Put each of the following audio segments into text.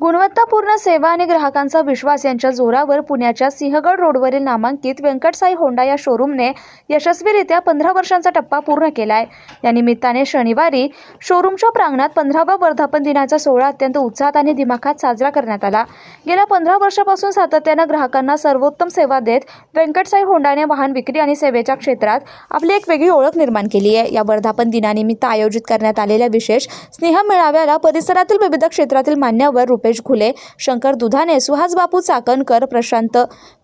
गुणवत्तापूर्ण सेवा आणि ग्राहकांचा विश्वास यांच्या जोरावर पुण्याच्या सिंहगड रोडवरील नामांकित व्यंकटसाई होंडा या शोरूमने यशस्वीरित्या 15 वर्षांचा टप्पा पूर्ण केलाय। या निमित्ताने शनिवारी शोरूमच्या प्रांगणात 15वा वर्धापन दिनाचा सोहळा अत्यंत उत्साहात आणि दिमाखात साजरा करण्यात आला। गेल्या 15 वर्षापासून सातत्याने ग्राहकांना सर्वोत्तम सेवा देत व्यंकटसाई होंडाने वाहन विक्री आणि सेवेच्या क्षेत्रात आपली एक वेगळी ओळख निर्माण केली आहे। या वर्धापन दिनानिमित्त आयोजित करण्यात आलेल्या विशेष स्नेह मेळाव्याला परिसरातील विविध क्षेत्रातील मान्यवर रुपेश घुले, शंकर दुधाने, सुहास बापू चाकणकर, प्रशांत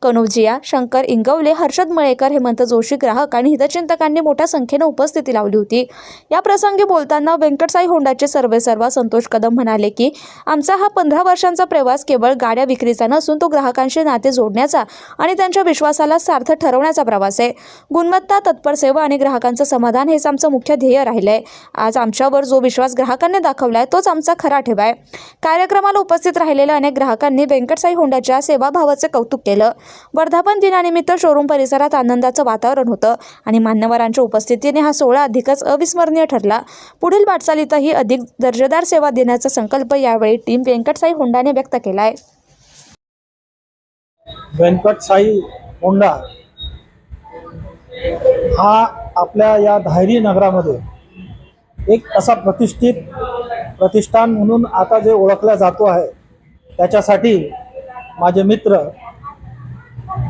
कनोजिया, शंकर इंगवले, हर्षद मळेकर, हेमंत जोशी ग्राहक आणि हितचिंतकांनी मोठ्या संख्येने उपस्थिती लावली होती। या प्रसंगी बोलताना व्यंकटसाई होंडाचे सर्वेसर्वा संतोष कदम म्हणाले की आमचा हा 15 वर्षांचा प्रवास केवळ गाड्या विक्रीचा नसून तो ग्राहकांशी नाते जोडण्याचा आणि त्यांच्या विश्वासाला सार्थ ठरवण्याचा प्रवास आहे। गुणवत्ता, तत्पर सेवा आणि ग्राहकांचं समाधान हेच आमचं मुख्य ध्येय राहिलंय। आज आमच्यावर जो विश्वास ग्राहकांनी दाखवलाय तोच आमचा खरा ठेवा आहे। कार्यक्रमाला उपस्थित राहिलेल्या अनेक ग्राहकांनी व्यंकटसाई होंडाच्या सेवाभावाचे कौतुक केलं। वर्धापन दिनानिमित्त शोरूम परिसरात आनंदाचं वातावरण होतं आणि मान्यवरांच्या उपस्थितीने हा सोहळा अधिकच अविस्मरणीय ठरला। पुढील वाटचालीतही अधिक दर्जेदार सेवा देण्याचा संकल्प यावेळी टीम व्यंकटसाई होंडाने व्यक्त केलाय। व्यंकटसाई होंडा हा आपल्या या धायरी नगरामध्ये एक असा प्रतिष्ठान म्हणून आता जे ओळखला जातो आहे, त्याच्यासाठी माझे मित्र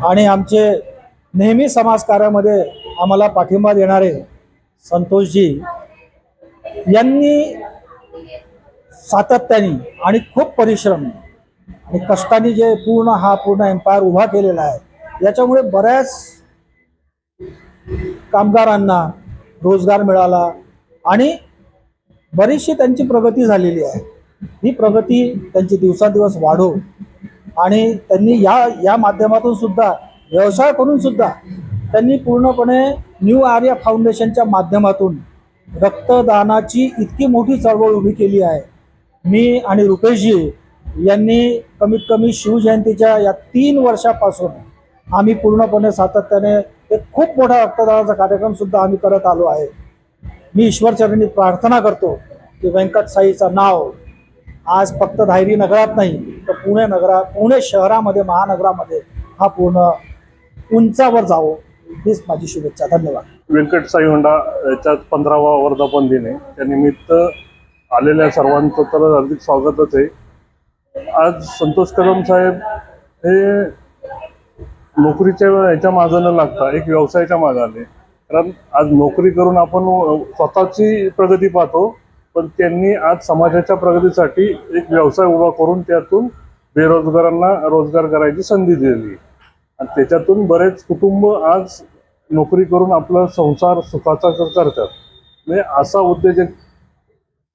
आणि आमचे नेहमी समाजकार्यामध्ये आम्हाला पाठिंबा देणारे संतोषजी यांनी सातत्याने आणि खूप परिश्रम आणि कष्टाने जे पूर्ण एम्पायर उभा केलेला आहे, याच्यामुळे बऱ्याच कामगारांना रोजगार मिळाला आणि बरीचशी त्यांची प्रगती झालेली आहे। ही प्रगती त्यांची दिवसांदिवस वाढो आणि त्यांनी या माध्यमातून सुद्धा व्यवसाय करून सुद्धा त्यांनी पूर्णपणे न्यू आर्या फाउंडेशनच्या माध्यमातून रक्तदानाची इतकी मोठी चळवळ उभी केली आहे। मी आणि रुपेशजी यांनी कमीत कमी शिवजयंतीच्या या 3 वर्षापासून आम्ही पूर्णपणे सातत्याने एक खूप मोठा रक्तदानाचा कार्यक्रम सुद्धा आम्ही करत आलो आहे। मी ईश्वरचरणी प्रार्थना करतो की व्यंकटसाईचं नाव आज फक्त धायरी नगरात नाही तर पुणे शहरामध्ये, महानगरामध्ये हा पूर्ण उंचावर जावो, हीच माझी शुभेच्छा। धन्यवाद। व्यंकटसाई होंडा याच्यात 15वा वर्धापन दिन आहे, त्यानिमित्त आलेल्या सर्वांचं तर हार्दिक स्वागतच आहे। आज संतोष कदम साहेब हे नोकरीच्या ह्याच्या मागं न लागता एक व्यवसायाच्या मागं आले, कारण आज नोकरी करून आपण स्वतःची प्रगती पाहतो, पण त्यांनी आज समाजाच्या प्रगतीसाठी एक व्यवसाय उभा करून त्यातून बेरोजगारांना रोजगार करायची संधी दिली आणि त्याच्यातून बरेच कुटुंब आज नोकरी करून आपला संसार सुखाचा करतात। म्हणजे असा उद्योजक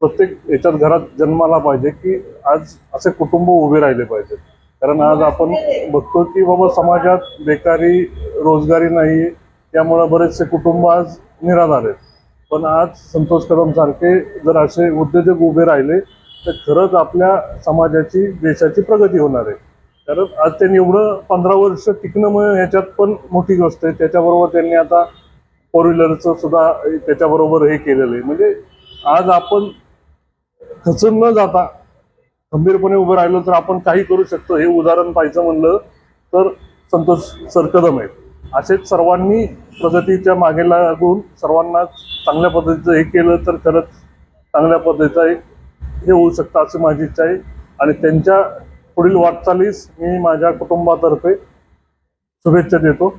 प्रत्येक याच्यात घरात जन्माला पाहिजे की आज असे कुटुंब उभे राहिले पाहिजेत, कारण आज आपण बघतो की बाबा समाजात बेकारी, रोजगारी नाही, त्यामुळे बरेचसे कुटुंब आज निराधार आहेत। पण आज संतोष कदम सारखे जर असे उद्योजक उभे राहिले तर खरंच आपल्या समाजाची, देशाची प्रगती होणार आहे। कारण आज त्यांनी एवढं 15 वर्ष टिकणं म्हणजे ह्याच्यात पण मोठी गोष्ट आहे। त्याच्याबरोबर त्यांनी आता 4 व्हीलरचं सुद्धा त्याच्याबरोबर हे केलेलं आहे। म्हणजे आज आपण खचून न जाता खंबीरपणे उभं राहिलो तर आपण काही करू शकतो। हे उदाहरण पाहायचं म्हणलं तर संतोष सर कदम आहेत। असेच सर्वांनी प्रगतीच्या मागे लागून सर्वांना चांगल्या पद्धतीचं हे केलं तर खरंच चांगल्या पद्धतीचं हे होऊ शकतं अशी माझी इच्छा आहे आणि त्यांच्या पुढील वाटचालीस मी माझ्या कुटुंबातर्फे शुभेच्छा देतो।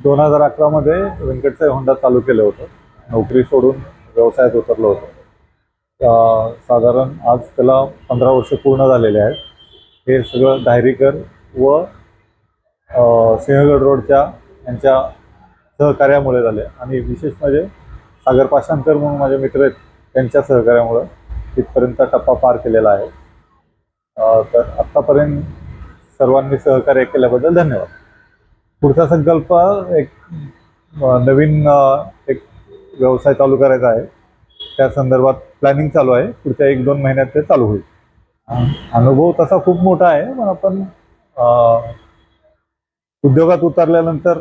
2011 मध्ये व्यंकटसाई होंडा चालू केलं होतं, नोकरी सोडून व्यवसायात उतरलं होतं। साधारण आज त्याला 15 वर्ष पूर्ण झालेले आहेत। हे सगळं धायरीकर व सिंहगड रोडच्या यांच्या सहकार्यामुळे झाले आणि विशेष म्हणजे सागर पाशांकर म्हणून माझे मित्र आहेत, त्यांच्या सहकार्यामुळे तिथपर्यंत टप्पा पार केलेला आहे। तर आत्तापर्यंत सर्वांनी सहकार्य केल्याबद्दल धन्यवाद। पुढचा संकल्प एक नवीन एक व्यवसाय चालू करायचा आहे, त्या संदर्भात प्लॅनिंग चालू आहे। पुढच्या 1-2 महिन्यात ते चालू होईल। अनुभव तसा खूप मोठा आहे, पण आपण उद्योगात उतरल्यानंतर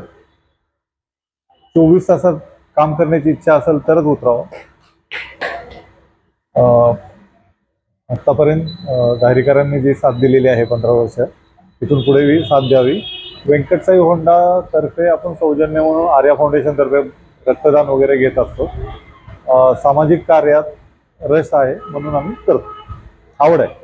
24 तासात काम करण्याची इच्छा असेल तरच उतरावं। आत्तापर्यंत धायरीकरांनी जी साथ दिलेली आहे 15 वर्ष, तिथून पुढे साथ द्यावी. व्यंकटसाई होंडा तर्फे आपण सौजन्य म्हणून आर्या फाउंडेशन तर्फे रक्तदान वगैरे घेत असतो. सामाजिक कार्यात रस आहे म्हणून आम्ही करतो, आवड आहे.